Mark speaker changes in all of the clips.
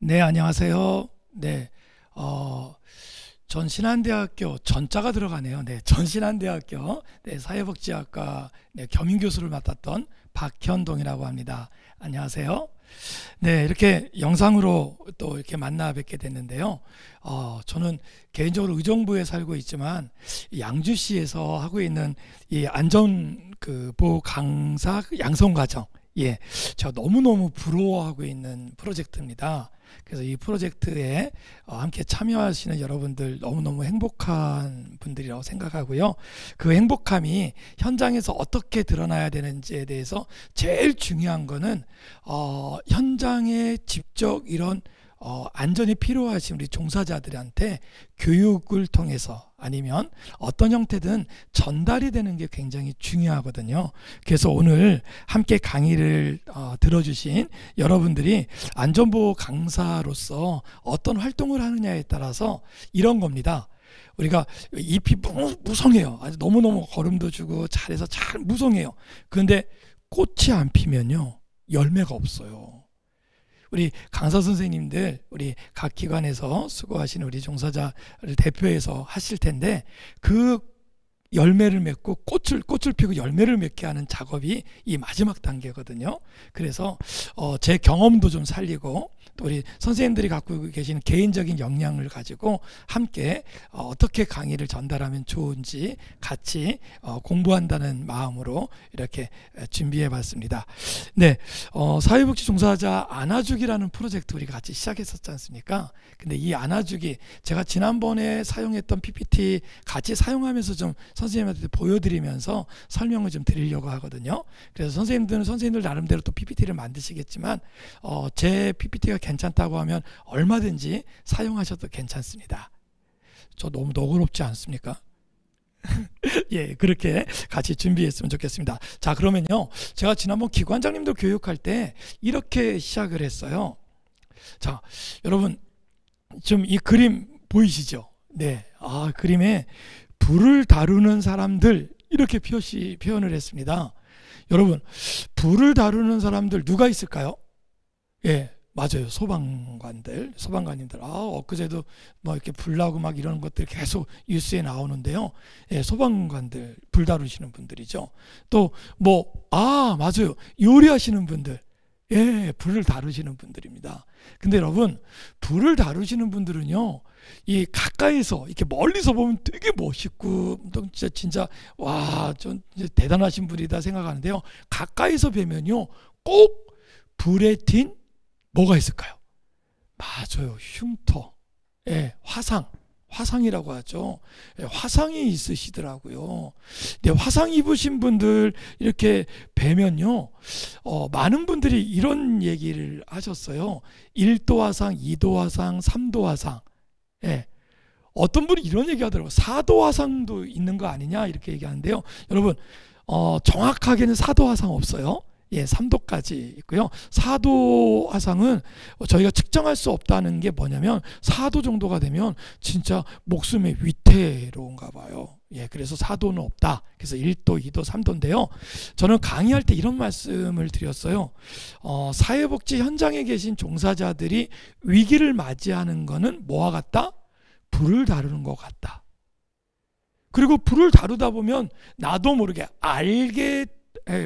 Speaker 1: 네, 안녕하세요. 네, 어, 전신한대학교 전자가 들어가네요. 네, 전신한대학교 사회복지학과 겸임 교수를 맡았던 박현동이라고 합니다. 안녕하세요. 네, 이렇게 영상으로 또 이렇게 만나 뵙게 됐는데요. 저는 개인적으로 의정부에 살고 있지만 이 양주시에서 하고 있는 이 안전 그 보호 강사 양성 과정, 예, 제가 너무너무 부러워하고 있는 프로젝트입니다. 그래서 이 프로젝트에 함께 참여하시는 여러분들 너무너무 행복한 분들이라고 생각하고요. 그 행복함이 현장에서 어떻게 드러나야 되는지에 대해서 제일 중요한 거는 현장에 직접 이런 안전이 필요하신 우리 종사자들한테 교육을 통해서 아니면 어떤 형태든 전달이 되는 게 굉장히 중요하거든요. 그래서 오늘 함께 강의를 들어주신 여러분들이 안전보호 강사로서 어떤 활동을 하느냐에 따라서 이런 겁니다. 우리가 잎이 무성해요. 아주 너무너무 거름도 주고 잘해서 잘 무성해요. 그런데 꽃이 안 피면요, 열매가 없어요. 우리 강사 선생님들, 우리 각 기관에서 수고하시는 우리 종사자를 대표해서 하실 텐데, 그 열매를 맺고 꽃을 피고 열매를 맺게 하는 작업이 이 마지막 단계거든요. 그래서 제 경험도 좀 살리고 또 우리 선생님들이 갖고 계시는 개인적인 역량을 가지고 함께 어떻게 강의를 전달하면 좋은지 같이 공부한다는 마음으로 이렇게 준비해 봤습니다. 네, 사회복지 종사자 안아주기라는 프로젝트 우리가 같이 시작했었지 않습니까? 근데 이 안아주기, 제가 지난번에 사용했던 PPT 같이 사용하면서 좀 선생님한테 보여드리면서 설명을 좀 드리려고 하거든요. 그래서 선생님들 나름대로 또 PPT를 만드시겠지만 제 PPT가 괜찮다고 하면 얼마든지 사용하셔도 괜찮습니다. 저 너무 너그럽지 않습니까? 예, 그렇게 같이 준비했으면 좋겠습니다. 자, 그러면요, 제가 지난번 기관장님들 교육할 때 이렇게 시작을 했어요. 자, 여러분, 좀 이 그림 보이시죠? 네, 그림에 불을 다루는 사람들, 이렇게 표현을 했습니다. 여러분, 불을 다루는 사람들 누가 있을까요? 예, 맞아요. 소방관님들. 엊그제도 뭐 이렇게 불 나고 막 이런 것들 계속 뉴스에 나오는데요. 예, 소방관들, 불 다루시는 분들이죠. 또 맞아요. 요리하시는 분들. 예, 불을 다루시는 분들입니다. 근데 여러분, 불을 다루시는 분들은요, 이 가까이서 이렇게 멀리서 보면 되게 멋있고 진짜 와, 좀 대단하신 분이다 생각하는데요. 가까이서 뵈면요, 꼭 불에 튄 뭐가 있을까요? 맞아요. 흉터. 예, 화상이라고 하죠. 예, 화상이 있으시더라고요. 근데 화상 입으신 분들 이렇게 뵈면요, 많은 분들이 이런 얘기를 하셨어요. 1도 화상, 2도 화상, 3도 화상. 예, 어떤 분이 이런 얘기 하더라고요. 4도 화상도 있는 거 아니냐, 이렇게 얘기하는데요. 여러분, 정확하게는 4도 화상 없어요. 예, 3도까지 있고요. 4도 화상은 저희가 측정할 수 없다는 게 뭐냐면 4도 정도가 되면 진짜 목숨이 위태로운가 봐요. 예, 그래서 4도는 없다. 그래서 1도, 2도, 3도인데요. 저는 강의할 때 이런 말씀을 드렸어요. 사회복지 현장에 계신 종사자들이 위기를 맞이하는 거는 뭐와 같다? 불을 다루는 것 같다. 그리고 불을 다루다 보면 나도 모르게 알게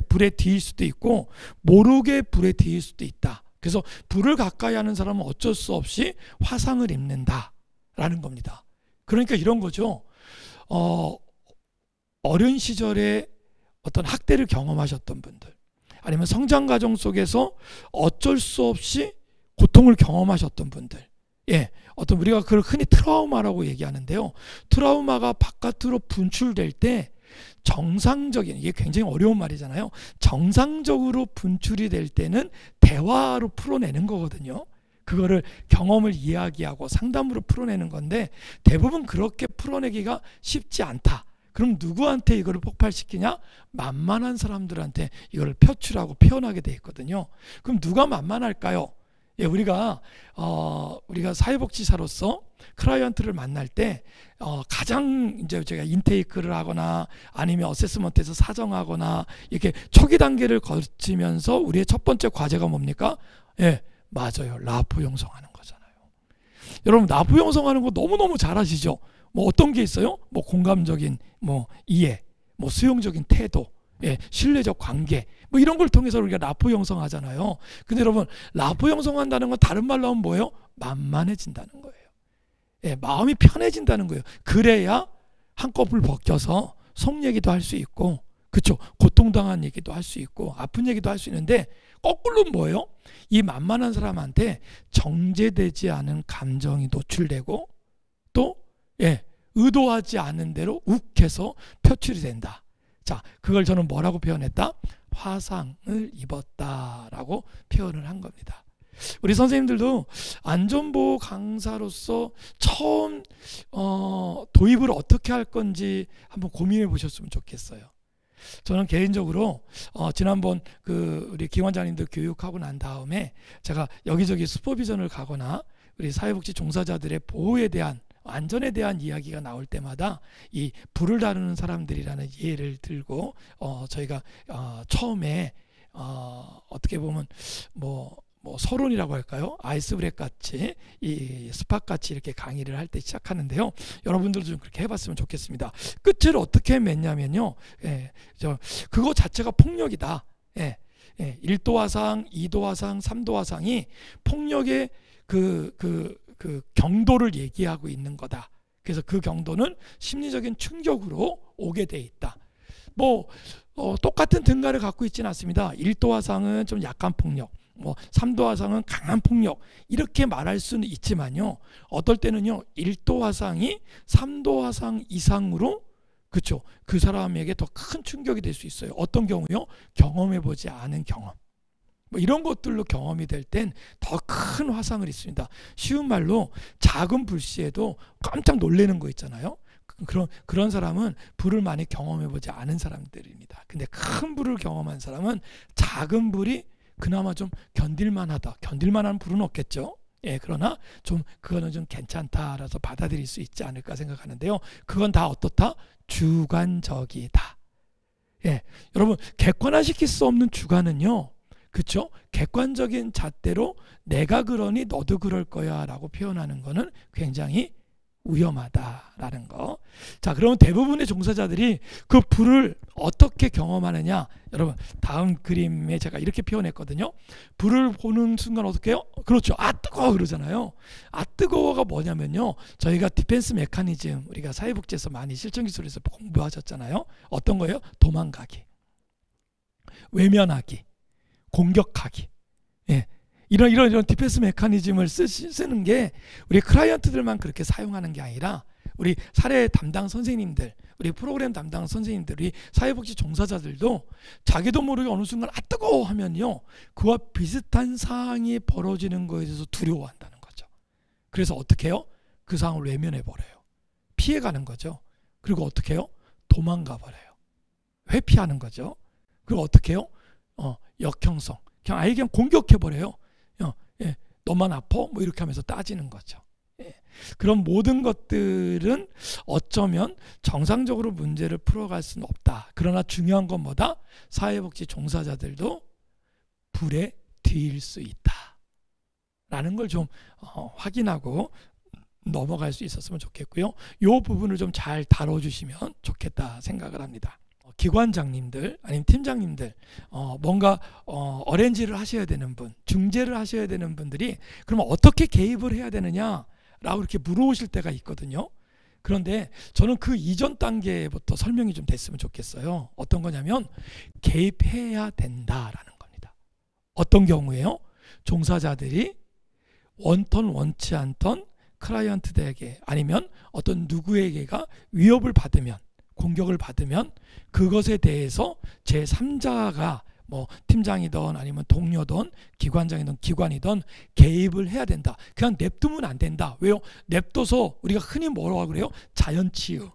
Speaker 1: 불에 뒤일 수도 있고 모르게 불에 뒤일 수도 있다. 그래서 불을 가까이 하는 사람은 어쩔 수 없이 화상을 입는다라는 겁니다. 그러니까 이런 거죠. 어린 시절에 어떤 학대를 경험하셨던 분들, 아니면 성장 과정 속에서 어쩔 수 없이 고통을 경험하셨던 분들, 예, 어떤 우리가 그걸 흔히 트라우마라고 얘기하는데요. 트라우마가 바깥으로 분출될 때 정상적인, 이게 굉장히 어려운 말이잖아요. 정상적으로 분출이 될 때는 대화로 풀어내는 거거든요. 그거를 경험을 이야기하고 상담으로 풀어내는 건데 대부분 그렇게 풀어내기가 쉽지 않다. 그럼 누구한테 이거를 폭발시키냐? 만만한 사람들한테 이거를 표출하고 표현하게 돼 있거든요. 그럼 누가 만만할까요? 예, 우리가 사회복지사로서 클라이언트를 만날 때 가장 이제 제가 인테이크를 하거나 아니면 어세스먼트에서 사정하거나 이렇게 초기 단계를 거치면서 우리의 첫 번째 과제가 뭡니까? 예, 맞아요. 라포 형성하는 거잖아요. 여러분 라포 형성하는 거 너무너무 잘 아시죠? 뭐 어떤 게 있어요? 뭐 공감적인 뭐 이해, 뭐 수용적인 태도, 예, 신뢰적 관계, 뭐 이런 걸 통해서 우리가 라포 형성하잖아요. 근데 여러분 라포 형성한다는 건 다른 말로 하면 뭐예요? 만만해진다는 거예요. 예, 마음이 편해진다는 거예요. 그래야 한꺼풀 벗겨서 속 얘기도 할 수 있고, 그렇죠? 고통당한 얘기도 할 수 있고, 아픈 얘기도 할 수 있는데, 거꾸로 뭐예요? 이 만만한 사람한테 정제되지 않은 감정이 노출되고, 또 예, 의도하지 않은 대로 욱해서 표출이 된다. 자, 그걸 저는 뭐라고 표현했다? 화상을 입었다라고 표현을 한 겁니다. 우리 선생님들도 안전보호 강사로서 처음 도입을 어떻게 할 건지 한번 고민해 보셨으면 좋겠어요. 저는 개인적으로 지난번 우리 기관장님들 교육하고 난 다음에 제가 여기저기 슈퍼비전을 가거나 우리 사회복지 종사자들의 보호에 대한 안전에 대한 이야기가 나올 때마다 이 불을 다루는 사람들이라는 예를 들고 저희가 처음에 어떻게 보면 뭐 서론이라고 할까요? 아이스브레이크 같이 이 스팟 같이 이렇게 강의를 할 때 시작하는데요. 여러분들도 좀 그렇게 해봤으면 좋겠습니다. 끝을 어떻게 맺냐면요. 예, 그거 자체가 폭력이다. 예, 1도 화상, 2도 화상, 3도 화상이 폭력의 그 경도를 얘기하고 있는 거다. 그래서 그 경도는 심리적인 충격으로 오게 돼 있다. 뭐 똑같은 등가를 갖고 있지는 않습니다. 1도 화상은 좀 약간 폭력, 3도 화상은 강한 폭력, 이렇게 말할 수는 있지만요. 어떨 때는요, 1도 화상이 3도 화상 이상으로, 그렇죠, 그 사람에게 더 큰 충격이 될 수 있어요. 어떤 경우요? 경험해보지 않은 경험. 뭐 이런 것들로 경험이 될 땐 더 큰 화상을 입습니다. 쉬운 말로 작은 불씨에도 깜짝 놀라는 거 있잖아요. 그런 사람은 불을 많이 경험해보지 않은 사람들입니다. 근데 큰 불을 경험한 사람은 작은 불이 그나마 좀 견딜만하다. 견딜만한 불은 없겠죠. 예, 그러나 좀 그거는 좀 괜찮다라서 받아들일 수 있지 않을까 생각하는데요. 그건 다 어떻다? 주관적이다. 예, 여러분 객관화시킬 수 없는 주관은요, 그렇죠? 객관적인 잣대로 내가 그러니 너도 그럴 거야 라고 표현하는 거는 굉장히 위험하다라는 거. 자, 그러면 대부분의 종사자들이 그 불을 어떻게 경험하느냐? 여러분 다음 그림에 제가 이렇게 표현했거든요. 불을 보는 순간 어떻게 해요? 그렇죠. 아 뜨거워 그러잖아요. 아 뜨거워가 뭐냐면요, 저희가 디펜스 메커니즘, 우리가 사회복지에서 많이 실전기술에서 공부하셨잖아요. 어떤 거예요? 도망가기, 외면하기, 공격하기. 예, 이런 디펜스 메커니즘을 쓰는 게 우리 클라이언트들만 그렇게 사용하는 게 아니라 우리 사례 담당 선생님들, 우리 프로그램 담당 선생님들, 우리 사회복지 종사자들도 자기도 모르게 어느 순간 아 뜨거워 하면요, 그와 비슷한 상황이 벌어지는 거에 대해서 두려워한다는 거죠. 그래서 어떻게 해요? 그 상황을 외면해 버려요. 피해가는 거죠. 그리고 어떻게 해요? 도망가 버려요. 회피하는 거죠. 그리고 어떻게 해요? 역형성, 그냥 공격해 버려요. 예, 너만 아파? 뭐 이렇게 하면서 따지는 거죠. 예, 그런 모든 것들은 어쩌면 정상적으로 문제를 풀어갈 수는 없다. 그러나 중요한 건 뭐다? 사회복지 종사자들도 불에 뒤일 수 있다 라는 걸 좀 확인하고 넘어갈 수 있었으면 좋겠고요. 이 부분을 좀 잘 다뤄주시면 좋겠다 생각을 합니다. 기관장님들 아니면 팀장님들, 뭔가 어레인지를 하셔야 되는 분, 중재를 하셔야 되는 분들이 그러면 어떻게 개입을 해야 되느냐 라고 이렇게 물어오실 때가 있거든요. 그런데 저는 그 이전 단계부터 설명이 좀 됐으면 좋겠어요. 어떤 거냐면 개입해야 된다라는 겁니다. 어떤 경우에요? 종사자들이 원턴 원치 않던 클라이언트들에게 아니면 어떤 누구에게가 위협을 받으면, 공격을 받으면 그것에 대해서 제3자가 뭐 팀장이든 아니면 동료든 기관장이든 기관이든 개입을 해야 된다. 그냥 냅두면 안 된다. 왜요? 냅둬서 우리가 흔히 뭐라고 그래요? 자연치유.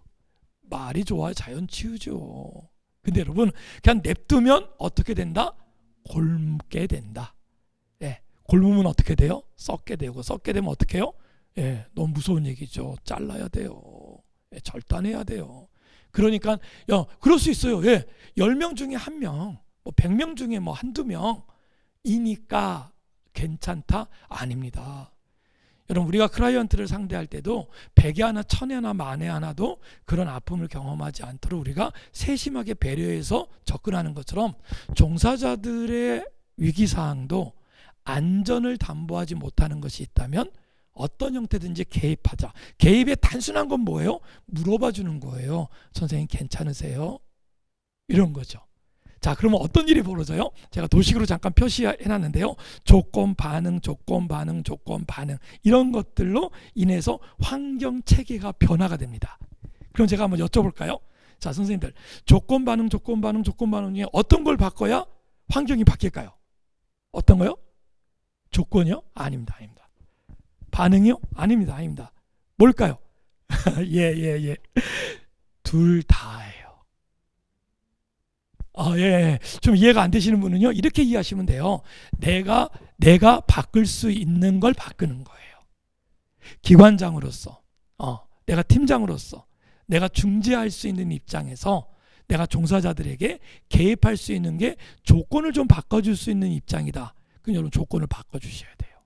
Speaker 1: 말이 좋아요. 자연치유죠. 근데 여러분 그냥 냅두면 어떻게 된다? 곪게 된다. 예, 곪으면 어떻게 돼요? 썩게 되고, 썩게 되면 어떻게 해요? 예, 너무 무서운 얘기죠. 잘라야 돼요. 예, 절단해야 돼요. 그러니까 그럴 수 있어요. 예, 10명 중에 1명, 뭐 100명 중에 뭐 한두 명이니까 괜찮다? 아닙니다. 여러분, 우리가 클라이언트를 상대할 때도 100에 하나, 1000에 하나, 만에 하나도 그런 아픔을 경험하지 않도록 우리가 세심하게 배려해서 접근하는 것처럼 종사자들의 위기사항도 안전을 담보하지 못하는 것이 있다면 어떤 형태든지 개입하자. 개입의 단순한 건 뭐예요? 물어봐 주는 거예요. 선생님 괜찮으세요? 이런 거죠. 자, 그러면 어떤 일이 벌어져요? 제가 도식으로 잠깐 표시해놨는데요. 조건 반응, 조건 반응, 조건 반응, 이런 것들로 인해서 환경 체계가 변화가 됩니다. 그럼 제가 한번 여쭤볼까요? 자, 선생님들, 조건 반응, 조건 반응, 조건 반응 중에 어떤 걸 바꿔야 환경이 바뀔까요? 어떤 거요? 조건이요? 아닙니다. 아닙니다. 반응이요? 아닙니다. 아닙니다. 뭘까요? 예. 둘 다예요. 예. 좀 이해가 안 되시는 분은요, 이렇게 이해하시면 돼요. 내가 바꿀 수 있는 걸 바꾸는 거예요. 기관장으로서, 내가 팀장으로서, 내가 중재할 수 있는 입장에서 내가 종사자들에게 개입할 수 있는 게 조건을 좀 바꿔줄 수 있는 입장이다. 그럼 여러분 조건을 바꿔주셔야 돼요.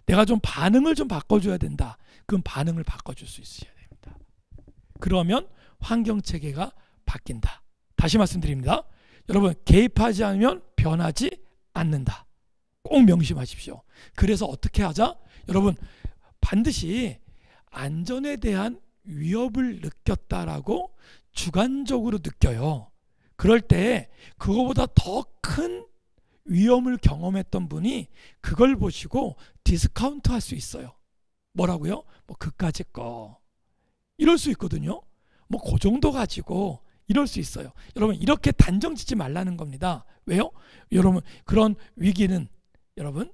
Speaker 1: 내가 좀 반응을 좀 바꿔줘야 된다. 그럼 반응을 바꿔줄 수 있어야 됩니다. 그러면 환경체계가 바뀐다. 다시 말씀드립니다. 여러분, 개입하지 않으면 변하지 않는다. 꼭 명심하십시오. 그래서 어떻게 하자? 여러분, 반드시 안전에 대한 위협을 느꼈다라고 주관적으로 느껴요. 그럴 때 그거보다 더 큰 위험을 경험했던 분이 그걸 보시고 디스카운트 할 수 있어요. 뭐라고요? 뭐 그까짓 거. 이럴 수 있거든요. 뭐 그 정도 가지고 이럴 수 있어요. 여러분, 이렇게 단정 짓지 말라는 겁니다. 왜요? 여러분, 그런 위기는, 여러분,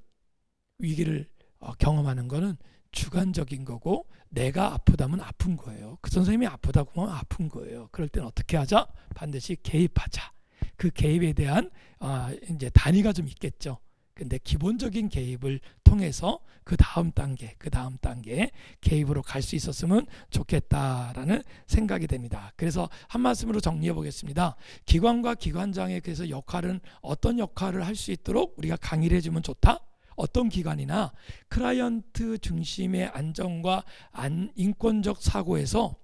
Speaker 1: 위기를 경험하는 거는 주관적인 거고, 내가 아프다면 아픈 거예요. 그 선생님이 아프다고 하면 아픈 거예요. 그럴 땐 어떻게 하자? 반드시 개입하자. 그 개입에 대한 이제 단위가 좀 있겠죠. 근데 기본적인 개입을 통해서 그 다음 단계 개입으로 갈 수 있었으면 좋겠다라는 생각이 됩니다. 그래서 한 말씀으로 정리해 보겠습니다. 기관과 기관장의 그래서 역할은 어떤 역할을 할 수 있도록 우리가 강의를 해주면 좋다? 어떤 기관이나 클라이언트 중심의 안전과 인권적 사고에서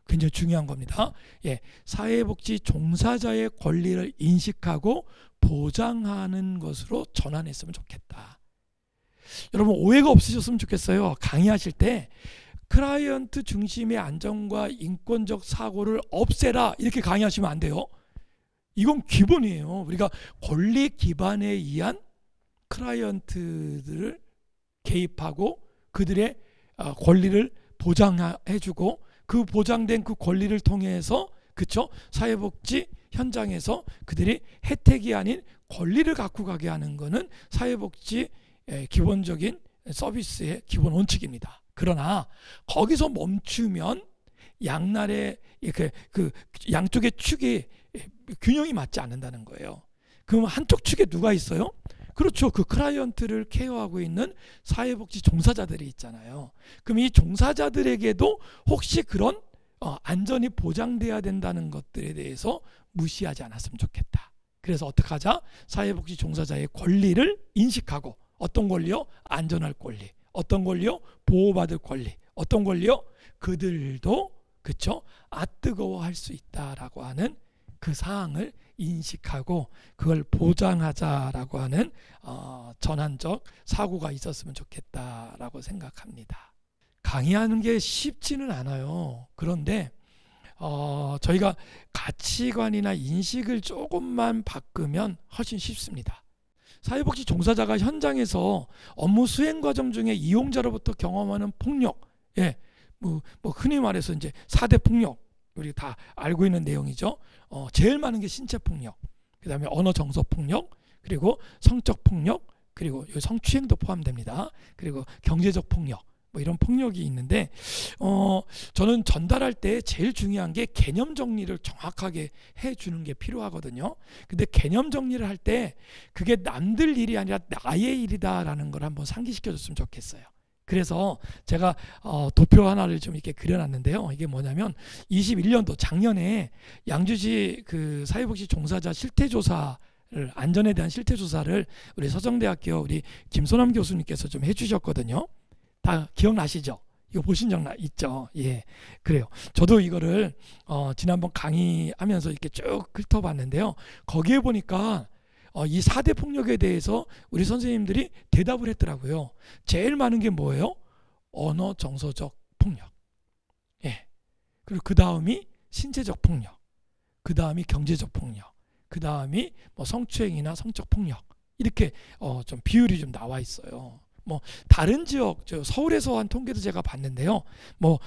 Speaker 1: 굉장히 중요한 겁니다. 사회복지 종사자의 권리를 인식하고 보장하는 것으로 전환했으면 좋겠다. 여러분, 오해가 없으셨으면 좋겠어요. 강의하실 때 클라이언트 중심의 안전과 인권적 사고를 없애라 이렇게 강의하시면 안 돼요. 이건 기본이에요. 우리가 권리 기반에 의한 클라이언트들을 개입하고 그들의 권리를 보장해주고 그 보장된 그 권리를 통해서, 그쵸? 사회복지 현장에서 그들이 혜택이 아닌 권리를 갖고 가게 하는 것은 사회복지 기본적인 서비스의 기본 원칙입니다. 그러나 거기서 멈추면 양날의 그 양쪽의 축이 균형이 맞지 않는다는 거예요. 그럼 한쪽 축에 누가 있어요? 그렇죠. 그 클라이언트를 케어하고 있는 사회복지 종사자들이 있잖아요. 그럼 이 종사자들에게도 혹시 그런 안전이 보장돼야 된다는 것들에 대해서 무시하지 않았으면 좋겠다. 그래서 어떻게 하자? 사회복지 종사자의 권리를 인식하고, 어떤 권리요? 안전할 권리. 어떤 권리요? 보호받을 권리. 어떤 권리요? 그들도, 그쵸? 뜨거워할 수 있다라고 하는 그 사항을 인식하고 그걸 보장하자라고 하는 전환적 사고가 있었으면 좋겠다라고 생각합니다. 강의하는 게 쉽지는 않아요. 그런데 저희가 가치관이나 인식을 조금만 바꾸면 훨씬 쉽습니다. 사회복지 종사자가 현장에서 업무 수행 과정 중에 이용자로부터 경험하는 폭력, 뭐 흔히 말해서 이제 4대 폭력, 우리 다 알고 있는 내용이죠. 제일 많은 게 신체 폭력, 그 다음에 언어 정서 폭력, 그리고 성적 폭력, 그리고 성추행도 포함됩니다. 그리고 경제적 폭력, 뭐 이런 폭력이 있는데 저는 전달할 때 제일 중요한 게 개념 정리를 정확하게 해주는 게 필요하거든요. 근데 개념 정리를 할 때 그게 남들 일이 아니라 나의 일이다라는 걸 한번 상기시켜줬으면 좋겠어요. 그래서 제가 도표 하나를 좀 이렇게 그려놨는데요. 이게 뭐냐면 21년도 작년에 양주시 그 사회복지 종사자 실태조사 안전에 대한 실태 조사를 우리 서정대학교 우리 김소남 교수님께서 좀 해주셨거든요. 다 기억나시죠? 이거 보신 적 있죠? 예, 그래요. 저도 이거를 지난번 강의하면서 이렇게 쭉 훑어봤는데요. 거기에 보니까 이 4대 폭력에 대해서 우리 선생님들이 대답을 했더라고요. 제일 많은 게 뭐예요? 언어 정서적 폭력. 예. 그리고 그 다음이 신체적 폭력. 그 다음이 경제적 폭력. 그 다음이 뭐 성추행이나 성적 폭력. 이렇게 좀 비율이 좀 나와 있어요. 뭐 다른 지역, 저 서울에서 한 통계도 제가 봤는데요. 뭐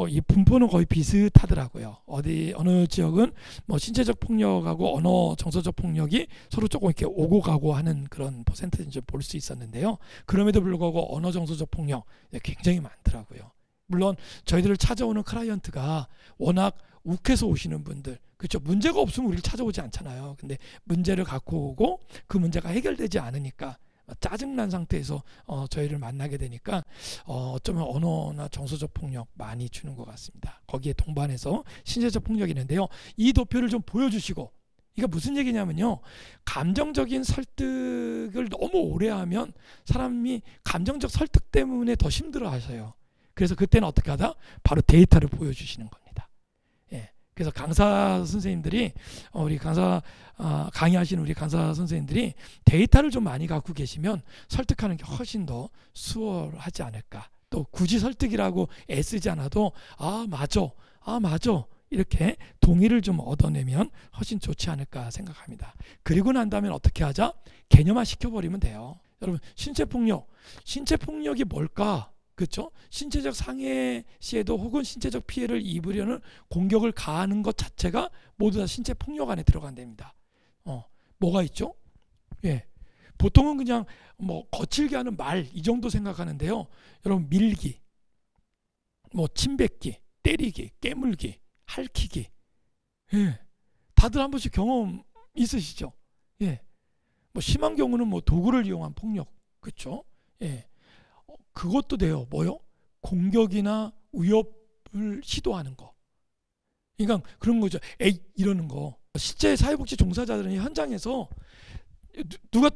Speaker 1: 이 분포는 거의 비슷하더라고요. 어느 지역은 뭐 신체적 폭력하고 언어 정서적 폭력이 서로 조금 이렇게 오고 가고 하는 그런 퍼센트인지 볼 수 있었는데요. 그럼에도 불구하고 언어 정서적 폭력 굉장히 많더라고요. 물론 저희들을 찾아오는 클라이언트가 워낙 욱해서 오시는 분들, 그렇죠. 문제가 없으면 우리를 찾아오지 않잖아요. 근데 문제를 갖고 오고 그 문제가 해결되지 않으니까 짜증난 상태에서 저희를 만나게 되니까 어쩌면 언어나 정서적 폭력 많이 주는 것 같습니다. 거기에 동반해서 신체적 폭력이 있는데요. 이 도표를 좀 보여주시고, 이게 무슨 얘기냐면요. 감정적인 설득을 너무 오래 하면 사람이 감정적 설득 때문에 더 힘들어 하셔요. 그래서 그때는 어떻게 하다? 바로 데이터를 보여주시는 겁니다. 예. 그래서 강사 선생님들이 우리 강의하시는 우리 강사 선생님들이 데이터를 좀 많이 갖고 계시면 설득하는 게 훨씬 더 수월하지 않을까. 또 굳이 설득이라고 애쓰지 않아도 맞아 이렇게 동의를 좀 얻어내면 훨씬 좋지 않을까 생각합니다. 그리고 난 다음에 어떻게 하자? 개념화 시켜버리면 돼요. 여러분, 신체폭력이 뭘까? 그렇죠? 신체적 상해 시에도 혹은 신체적 피해를 입으려는 공격을 가하는 것 자체가 모두 다 신체 폭력 안에 들어간답니다. 뭐가 있죠? 예, 보통은 그냥 뭐 거칠게 하는 말 이 정도 생각하는데요. 여러분, 밀기, 뭐 침뱉기, 때리기, 깨물기, 핥히기, 예, 다들 한 번씩 경험 있으시죠? 예, 뭐 심한 경우는 뭐 도구를 이용한 폭력, 그렇죠? 예. 그것도 돼요. 뭐요? 공격이나 위협을 시도하는 거. 그러니까 그런 거죠. 에이 이러는 거. 실제 사회복지 종사자들은 현장에서 누가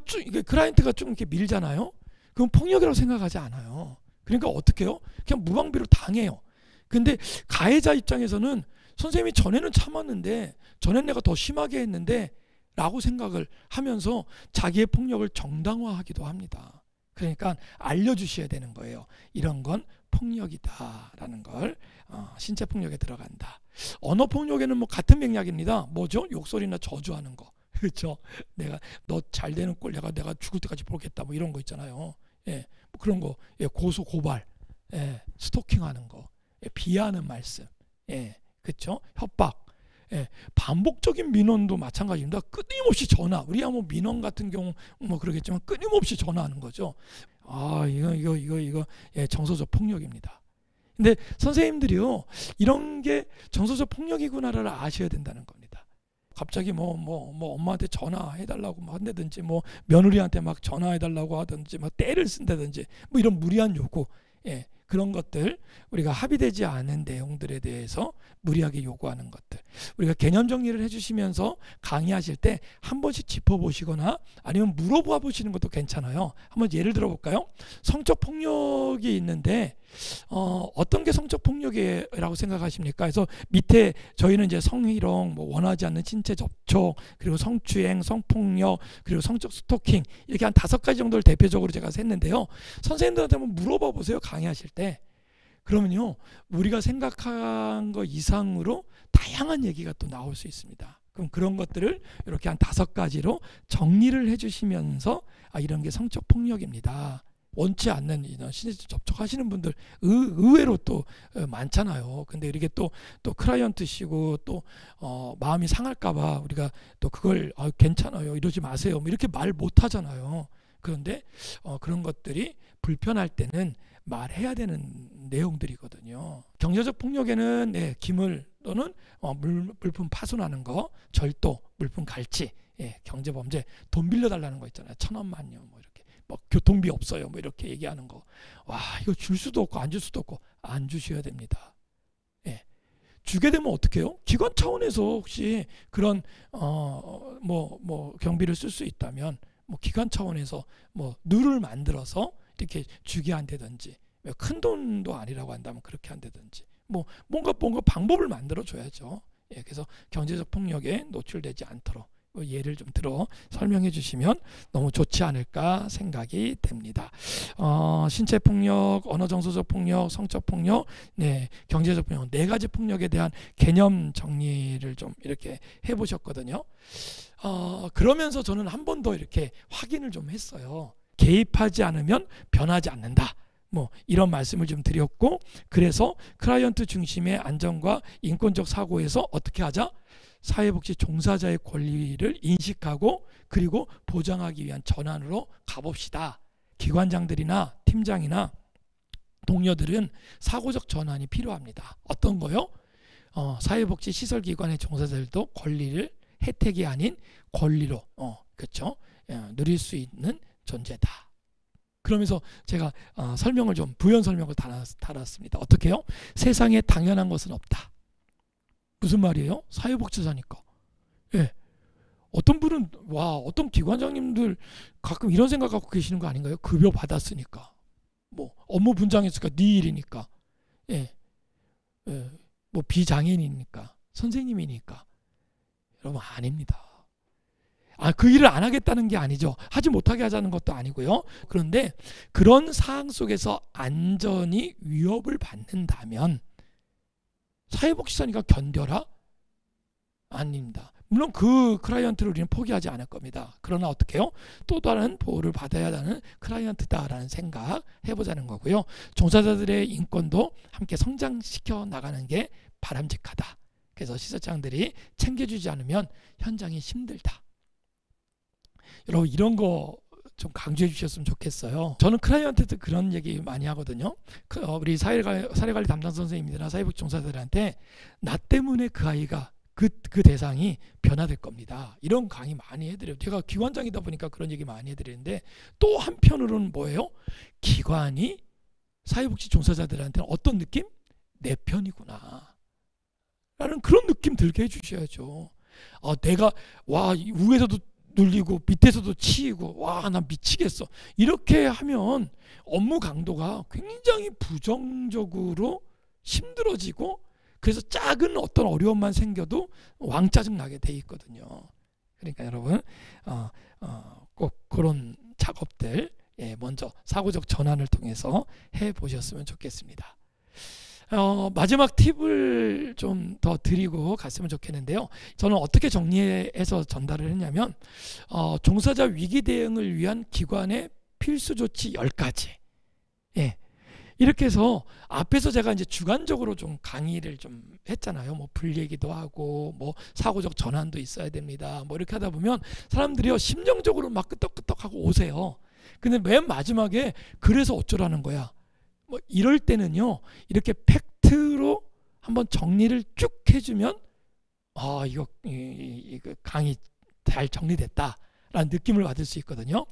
Speaker 1: 클라이언트가 좀 이렇게 밀잖아요. 그럼 폭력이라고 생각하지 않아요. 그러니까 어떻게 해요? 그냥 무방비로 당해요. 근데 가해자 입장에서는 선생님이 전에는 참았는데 전엔 내가 더 심하게 했는데 라고 생각을 하면서 자기의 폭력을 정당화하기도 합니다. 그러니까 알려주셔야 되는 거예요. 이런 건 폭력이다라는 걸. 신체 폭력에 들어간다. 언어 폭력에는 뭐 같은 맥락입니다. 뭐죠? 욕설이나 저주하는 거. 그렇죠? 내가 너 잘 되는 꼴 내가 죽을 때까지 보겠다. 뭐 이런 거 있잖아요. 예, 뭐 그런 거. 예, 고소 고발. 예, 스토킹하는 거. 예, 비하하는 말씀. 예, 그렇죠? 협박. 예, 반복적인 민원도 마찬가지입니다. 끊임없이 전화. 우리야 뭐 민원 같은 경우 뭐 그러겠지만 끊임없이 전화하는 거죠. 이거 예, 정서적 폭력입니다. 근데 선생님들이요, 이런 게 정서적 폭력이구나를 아셔야 된다는 겁니다. 갑자기 뭐 엄마한테 전화해달라고 막 한다든지, 뭐 며느리한테 막 전화해달라고 하든지, 막 때를 쓴다든지, 뭐 이런 무리한 요구, 예, 그런 것들, 우리가 합의되지 않은 내용들에 대해서 무리하게 요구하는 것들, 우리가 개념 정리를 해주시면서 강의하실 때 한 번씩 짚어보시거나 아니면 물어봐 보시는 것도 괜찮아요. 한번 예를 들어볼까요? 성적 폭력이 있는데 어떤 게 성적 폭력이라고 생각하십니까? 그래서 밑에 저희는 이제 성희롱, 뭐 원하지 않는 신체 접촉, 그리고 성추행, 성폭력, 그리고 성적 스토킹, 이렇게 한 5가지 정도를 대표적으로 제가 셌는데요. 선생님들한테 한번 물어봐 보세요. 강의하실 때. 그러면요, 우리가 생각한 것 이상으로 다양한 얘기가 또 나올 수 있습니다. 그럼 그런 것들을 이렇게 한 5가지로 정리를 해주시면서 이런 게 성적 폭력입니다. 원치 않는 이런 신체 접촉하시는 분들 의외로 또 많잖아요. 근데 이렇게 또 클라이언트시고 또 마음이 상할까봐 우리가 또 그걸 괜찮아요, 이러지 마세요, 뭐 이렇게 말 못하잖아요. 그런데 그런 것들이 불편할 때는 말해야 되는 내용들이거든요. 경제적 폭력에는 네, 기물 또는 물품 파손하는 거, 절도, 물품 갈취, 예, 경제범죄, 돈 빌려달라는 거 있잖아요. 1,000원만요, 뭐 이렇게, 뭐 교통비 없어요, 뭐 이렇게 얘기하는 거. 와, 이거 줄 수도 없고 안 줄 수도 없고 안 주셔야 됩니다. 예, 주게 되면 어떻게 해요? 기관 차원에서 혹시 그런 경비를 쓸 수 있다면 뭐 기관 차원에서 뭐 룰을 만들어서 이렇게 주게 한다든지, 큰 돈도 아니라고 한다면 그렇게 한다든지, 뭐 뭔가 방법을 만들어 줘야죠. 예, 그래서 경제적 폭력에 노출되지 않도록 예를 좀 들어 설명해 주시면 너무 좋지 않을까 생각이 됩니다. 신체 폭력, 언어 정서적 폭력, 성적 폭력, 네, 경제적 폭력, 네 가지 폭력에 대한 개념 정리를 좀 이렇게 해 보셨거든요. 그러면서 저는 한 번 더 이렇게 확인을 좀 했어요. 개입하지 않으면 변하지 않는다. 뭐 이런 말씀을 좀 드렸고, 그래서 클라이언트 중심의 안전과 인권적 사고에서 어떻게 하자? 사회복지 종사자의 권리를 인식하고 그리고 보장하기 위한 전환으로 가봅시다. 기관장들이나 팀장이나 동료들은 사고적 전환이 필요합니다. 어떤 거요? 사회복지 시설기관의 종사자들도 권리를 혜택이 아닌 권리로 그렇죠? 누릴 수 있는 존재다. 그러면서 제가 설명을 좀 부연 설명을 달았습니다. 어떻게 해요? 세상에 당연한 것은 없다. 무슨 말이에요? 사회복지사니까. 예. 어떤 분은 어떤 기관장님들 가끔 이런 생각 갖고 계시는 거 아닌가요? 급여 받았으니까, 뭐 업무 분장했으니까 네 일이니까, 예. 뭐 비장애인이니까, 선생님이니까. 여러분, 아닙니다. 그 일을 안 하겠다는 게 아니죠. 하지 못하게 하자는 것도 아니고요. 그런데 그런 상황 속에서 안전이 위협을 받는다면 사회복지사니까 견뎌라? 아닙니다. 물론 그 클라이언트를 우리는 포기하지 않을 겁니다. 그러나 어떻게 해요? 또 다른 보호를 받아야 하는 클라이언트다라는 생각 해보자는 거고요. 종사자들의 인권도 함께 성장시켜 나가는 게 바람직하다. 그래서 시설장들이 챙겨주지 않으면 현장이 힘들다. 여러분, 이런 거 좀 강조해 주셨으면 좋겠어요. 저는 클라이언트한테 그런 얘기 많이 하거든요. 우리 사례관리 담당 선생님들이나 사회복지 종사자들한테 나 때문에 그 아이가 그 대상이 변화될 겁니다. 이런 강의 많이 해드려요. 제가 기관장이다 보니까 그런 얘기 많이 해드리는데, 또 한편으로는 뭐예요? 기관이 사회복지 종사자들한테는 어떤 느낌? 내 편이구나 라는 그런 느낌 들게 해주셔야죠. 내가 위에서도 눌리고 밑에서도 치이고 나 미치겠어, 이렇게 하면 업무 강도가 굉장히 부정적으로 힘들어지고, 그래서 작은 어떤 어려움만 생겨도 왕짜증 나게 돼 있거든요. 그러니까 여러분 꼭 그런 작업들 먼저 사고적 전환을 통해서 해 보셨으면 좋겠습니다. 마지막 팁을 좀 더 드리고 갔으면 좋겠는데요. 저는 어떻게 정리해서 전달을 했냐면, 종사자 위기 대응을 위한 기관의 필수 조치 10가지. 이렇게 해서 앞에서 제가 이제 주관적으로 좀 강의를 좀 했잖아요. 뭐 불얘기도 하고, 뭐 사고적 전환도 있어야 됩니다. 뭐 이렇게 하다 보면 사람들이요, 심정적으로 막 끄떡끄떡하고 오세요. 근데 맨 마지막에 그래서 어쩌라는 거야. 뭐 이럴 때는요, 이렇게 팩트로 한번 정리를 쭉 해주면 이거 강의 잘 정리됐다라는 느낌을 받을 수 있거든요.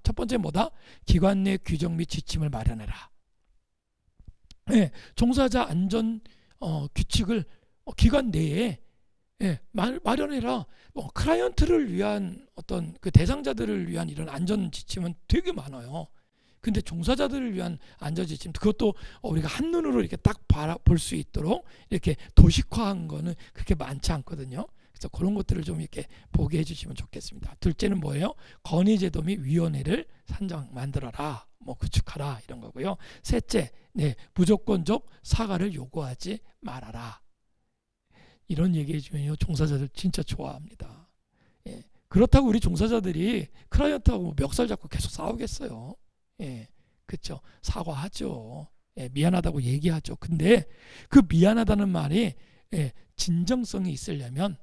Speaker 1: 첫 번째 뭐다? 기관 내 규정 및 지침을 마련해라. 종사자 안전 규칙을 기관 내에 마련해라. 클라이언트를 위한 어떤 그 대상자들을 위한 이런 안전 지침은 되게 많아요. 근데 종사자들을 위한 안전 지침, 그것도 우리가 한눈으로 이렇게 딱 볼 수 있도록 이렇게 도식화한 거는 그렇게 많지 않거든요. 그래서 그런 것들을 좀 이렇게 보게 해주시면 좋겠습니다. 둘째는 뭐예요? 건의제도 및 위원회를 만들어라, 뭐 구축하라, 이런 거고요. 셋째, 무조건적 사과를 요구하지 말아라. 이런 얘기 해주면요, 종사자들 진짜 좋아합니다. 그렇다고 우리 종사자들이 클라이언트하고 멱살 잡고 계속 싸우겠어요? 그렇죠. 사과하죠. 미안하다고 얘기하죠. 근데 그 미안하다는 말이 진정성이 있으려면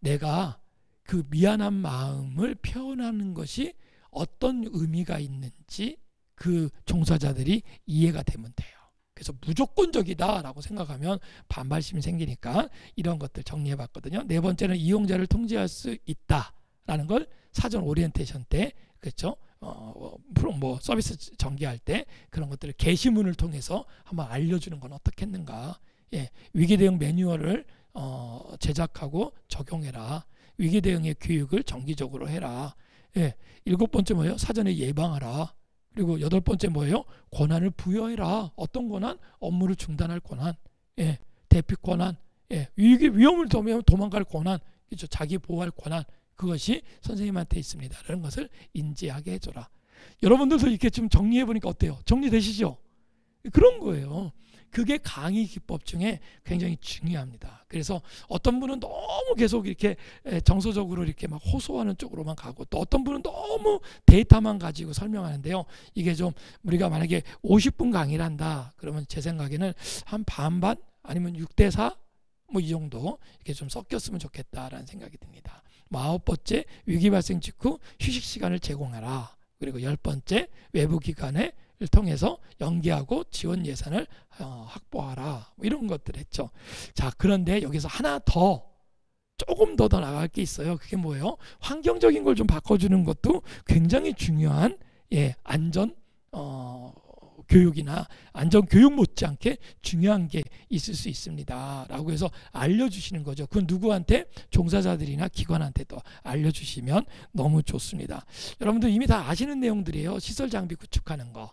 Speaker 1: 내가 그 미안한 마음을 표현하는 것이 어떤 의미가 있는지 그 종사자들이 이해가 되면 돼요. 그래서 무조건적이다라고 생각하면 반발심이 생기니까 이런 것들 정리해 봤거든요. 네 번째는 이용자를 통제할 수 있다라는 걸 사전 오리엔테이션 때, 그렇죠? 서비스 전개할 때 그런 것들을 게시문을 통해서 한번 알려주는 건 어떻겠는가. 위기 대응 매뉴얼을 제작하고 적용해라. 위기 대응의 교육을 정기적으로 해라. 7번째 뭐예요? 사전에 예방하라. 그리고 8번째 뭐예요? 권한을 부여해라. 어떤 권한? 업무를 중단할 권한, 대피 권한, 위험을 도망갈 권한, 그렇죠? 자기 보호할 권한, 그것이 선생님한테 있습니다. 라는 것을 인지하게 해줘라. 여러분들도 이렇게 좀 정리해 보니까 어때요? 정리되시죠? 그런 거예요. 그게 강의 기법 중에 굉장히 중요합니다. 그래서 어떤 분은 너무 계속 이렇게 정서적으로 이렇게 막 호소하는 쪽으로만 가고, 또 어떤 분은 너무 데이터만 가지고 설명하는데요. 이게 좀 우리가 만약에 50분 강의를 한다 그러면 제 생각에는 한 반반 아니면 6대4 뭐 이 정도 이렇게 좀 섞였으면 좋겠다라는 생각이 듭니다. 9번째, 위기 발생 직후 휴식 시간을 제공하라. 그리고 10번째, 외부 기관을 통해서 연계하고 지원 예산을 확보하라. 뭐 이런 것들 했죠. 자, 그런데 여기서 하나 더, 조금 더 나갈 게 있어요. 그게 뭐예요? 환경적인 걸 좀 바꿔주는 것도 굉장히 중요한 안전 교육이나 안전 교육 못지않게 중요한 게 있을 수 있습니다. 라고 해서 알려주시는 거죠. 그건 누구한테? 종사자들이나 기관한테 또 알려주시면 너무 좋습니다. 여러분들 이미 다 아시는 내용들이에요. 시설 장비 구축하는 거.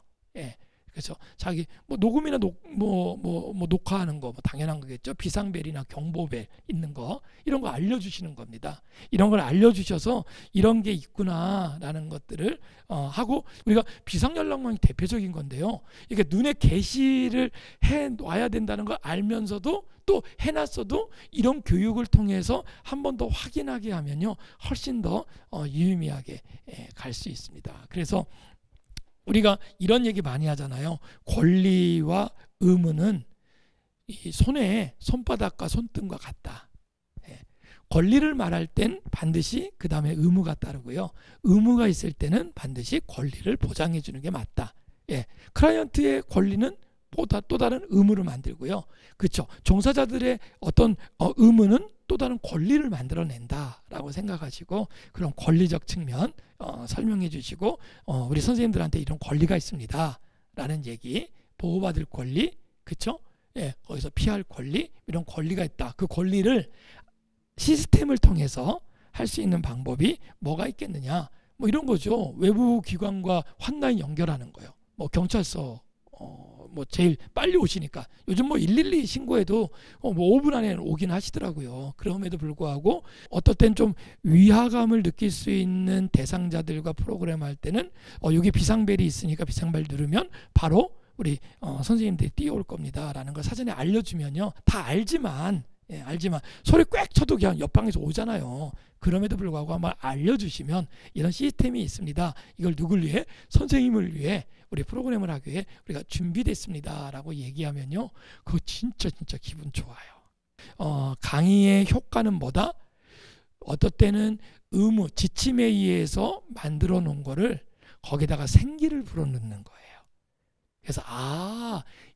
Speaker 1: 그래서 자기 뭐 녹음이나 녹화하는 거 뭐 당연한 거겠죠. 비상벨이나 경보벨 있는 거, 이런 거 알려주시는 겁니다. 이런 걸 알려주셔서 이런 게 있구나라는 것들을 하고, 우리가 비상연락망이 대표적인 건데요. 이게 눈에 게시를 해 놔야 된다는 걸 알면서도 또 해놨어도 이런 교육을 통해서 한 번 더 확인하게 하면요, 훨씬 더 유의미하게 갈 수 있습니다. 그래서 우리가 이런 얘기 많이 하잖아요. 권리와 의무는 이 손바닥과 손등과 같다. 권리를 말할 땐 반드시 그 다음에 의무가 따르고요. 의무가 있을 때는 반드시 권리를 보장해 주는 게 맞다. 클라이언트의 권리는 또 다른 의무를 만들고요. 그렇죠. 종사자들의 어떤 의무는 또 다른 권리를 만들어낸다라고 생각하시고, 그런 권리적 측면 설명해 주시고, 우리 선생님들한테 이런 권리가 있습니다 라는 얘기, 보호받을 권리, 그렇죠? 거기서 피할 권리, 이런 권리가 있다. 그 권리를 시스템을 통해서 할 수 있는 방법이 뭐가 있겠느냐, 뭐 이런 거죠. 외부 기관과 홈라인 연결하는 거요. 뭐 경찰서 뭐 제일 빨리 오시니까 요즘 뭐 112 신고해도 뭐 5분 안에 오긴 하시더라고요. 그럼에도 불구하고 어떨 땐 좀 위화감을 느낄 수 있는 대상자들과 프로그램 할 때는 여기 비상벨이 있으니까 비상벨 누르면 바로 우리 선생님들이 뛰어올 겁니다 라는 걸 사전에 알려주면요, 다 알지만 소리 꽥 쳐도 그냥 옆방에서 오잖아요. 그럼에도 불구하고 한번 알려주시면 이런 시스템이 있습니다. 이걸 누굴 위해? 선생님을 위해, 우리 프로그램을 하기 위해 우리가 준비됐습니다 라고 얘기하면요, 그거 진짜 기분 좋아요. 강의의 효과는 뭐다? 어떨 때는 의무, 지침에 의해서 만들어 놓은 거를 거기다가 생기를 불어넣는 거예요. 그래서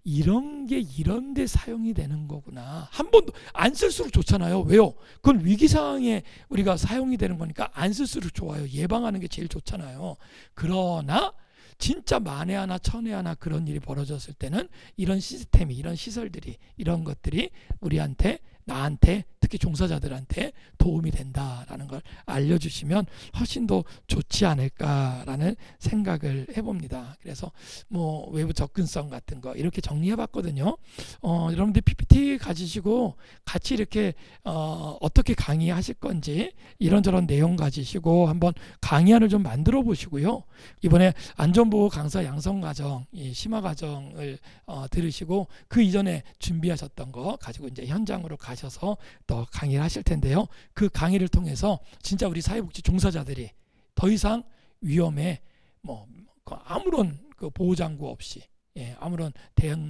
Speaker 1: 이런 게 이런 데 사용이 되는 거구나. 한 번도 안 쓸수록 좋잖아요. 왜요? 그건 위기 상황에 우리가 사용이 되는 거니까 안 쓸수록 좋아요. 예방하는 게 제일 좋잖아요. 그러나 진짜 만에 하나 천에 하나 그런 일이 벌어졌을 때는 이런 시스템이, 이런 시설들이, 이런 것들이 우리한테, 나한테, 특히 종사자들한테 도움이 된다라는 걸 알려주시면 훨씬 더 좋지 않을까라는 생각을 해봅니다. 그래서 뭐 외부 접근성 같은 거 이렇게 정리해봤거든요. 여러분들 PPT 가지시고 같이 이렇게 어떻게 강의하실 건지 이런저런 내용 가지시고 한번 강의안을 좀 만들어 보시고요. 이번에 안전보호 강사 양성과정, 이 심화과정을 들으시고 그 이전에 준비하셨던 거 가지고 이제 현장으로 가셔서 또 강의를 하실 텐데요. 그 강의를 통해서 진짜 우리 사회복지 종사자들이 더 이상 위험에 아무런 그 보호장구 없이, 아무런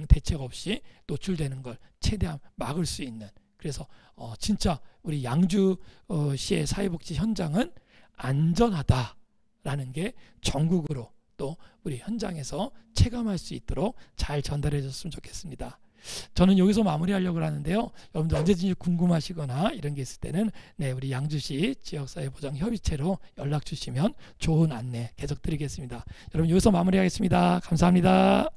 Speaker 1: 대책 없이 노출되는 걸 최대한 막을 수 있는, 그래서 진짜 우리 양주시의 사회복지 현장은 안전하다라는 게 전국으로 또 우리 현장에서 체감할 수 있도록 잘 전달해 줬으면 좋겠습니다. 저는 여기서 마무리하려고 하는데요. 여러분들 언제든지 궁금하시거나 이런 게 있을 때는 우리 양주시 지역사회보장협의체로 연락 주시면 좋은 안내 계속 드리겠습니다. 여러분 여기서 마무리하겠습니다. 감사합니다.